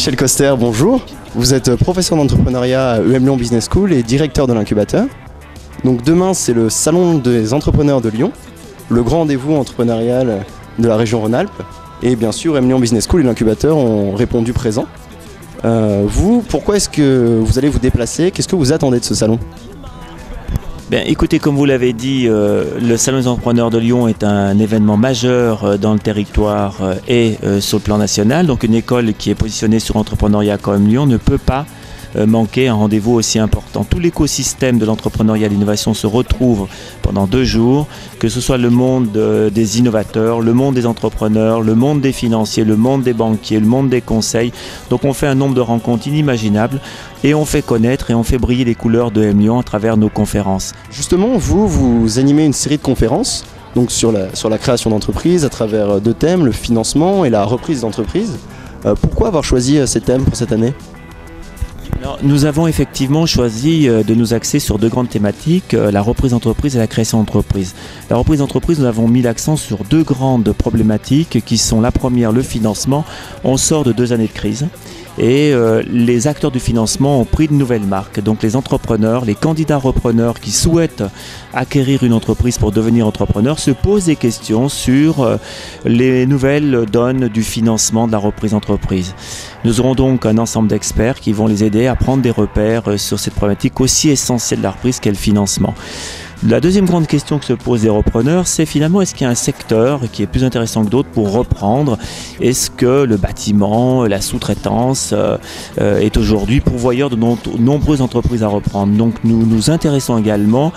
Michel Coster, bonjour. Vous êtes professeur d'entrepreneuriat à EM Lyon Business School et directeur de l'incubateur. Donc demain, c'est le salon des entrepreneurs de Lyon, le grand rendez-vous entrepreneurial de la région Rhône-Alpes. Et bien sûr, EM Lyon Business School et l'incubateur ont répondu présent. Vous, pourquoi est-ce que vous allez vous déplacer? Qu'est-ce que vous attendez de ce salon? Bien, écoutez, comme vous l'avez dit, le Salon des entrepreneurs de Lyon est un événement majeur dans le territoire et sur le plan national. Donc une école qui est positionnée sur l'entrepreneuriat comme Lyon ne peut pas manquer un rendez-vous aussi important. Tout l'écosystème de l'entrepreneuriat et de l'innovation se retrouve pendant 2 jours, que ce soit le monde des innovateurs, le monde des entrepreneurs, le monde des financiers, le monde des banquiers, le monde des conseils. Donc on fait un nombre de rencontres inimaginables et on fait connaître et on fait briller les couleurs de EM Lyon à travers nos conférences. Justement, vous animez une série de conférences donc sur la création d'entreprises à travers 2 thèmes, le financement et la reprise d'entreprise. Pourquoi avoir choisi ces thèmes pour cette année? Alors, nous avons effectivement choisi de nous axer sur 2 grandes thématiques, la reprise d'entreprise et la création d'entreprise. La reprise d'entreprise, nous avons mis l'accent sur 2 grandes problématiques qui sont la première, le financement. On sort de 2 années de crise. Et les acteurs du financement ont pris de nouvelles marques. Donc les entrepreneurs, les candidats repreneurs qui souhaitent acquérir une entreprise pour devenir entrepreneur se posent des questions sur les nouvelles donnes du financement de la reprise d'entreprise. Nous aurons donc un ensemble d'experts qui vont les aider à prendre des repères sur cette problématique aussi essentielle de la reprise qu'est le financement. La deuxième grande question que se posent les repreneurs, c'est finalement est-ce qu'il y a un secteur qui est plus intéressant que d'autres pour reprendre? Est-ce que le bâtiment, la sous-traitance est aujourd'hui pourvoyeur de nombreuses entreprises à reprendre? Donc nous nous intéressons également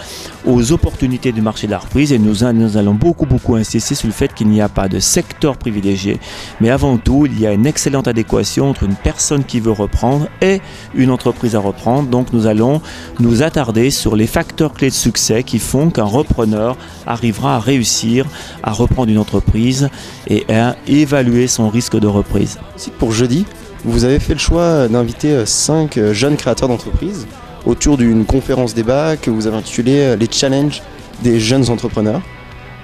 aux opportunités du marché de la reprise et nous allons beaucoup insister sur le fait qu'il n'y a pas de secteur privilégié, mais avant tout il y a une excellente adéquation entre une personne qui veut reprendre et une entreprise à reprendre. Donc nous allons nous attarder sur les facteurs clés de succès qui font qu'un repreneur arrivera à réussir à reprendre une entreprise et à évaluer son risque de reprise. Pour jeudi, vous avez fait le choix d'inviter 5 jeunes créateurs d'entreprises autour d'une conférence débat que vous avez intitulée les challenges des jeunes entrepreneurs.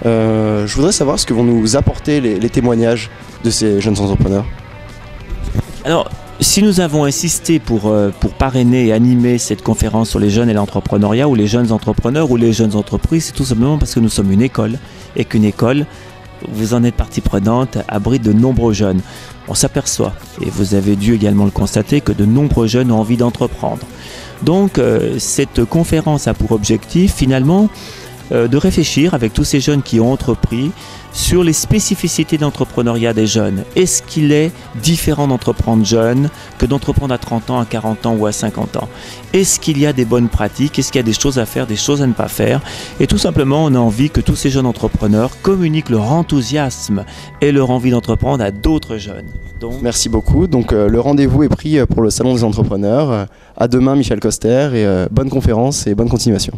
Je voudrais savoir ce que vont nous apporter les témoignages de ces jeunes entrepreneurs. Alors, si nous avons insisté pour parrainer et animer cette conférence sur les jeunes et l'entrepreneuriat, ou les jeunes entrepreneurs, ou les jeunes entreprises, c'est tout simplement parce que nous sommes une école, et qu'une école, vous en êtes partie prenante, abrite de nombreux jeunes. On s'aperçoit, et vous avez dû également le constater, que de nombreux jeunes ont envie d'entreprendre. Donc, cette conférence a pour objectif, finalement, de réfléchir avec tous ces jeunes qui ont entrepris sur les spécificités d'entrepreneuriat des jeunes. Est-ce qu'il est différent d'entreprendre jeune que d'entreprendre à 30 ans, à 40 ans ou à 50 ans? Est-ce qu'il y a des bonnes pratiques? Est-ce qu'il y a des choses à faire, des choses à ne pas faire? Et tout simplement, on a envie que tous ces jeunes entrepreneurs communiquent leur enthousiasme et leur envie d'entreprendre à d'autres jeunes. Donc... Merci beaucoup. Donc le rendez-vous est pris pour le Salon des entrepreneurs. À demain, Michel Coster, et bonne conférence et bonne continuation.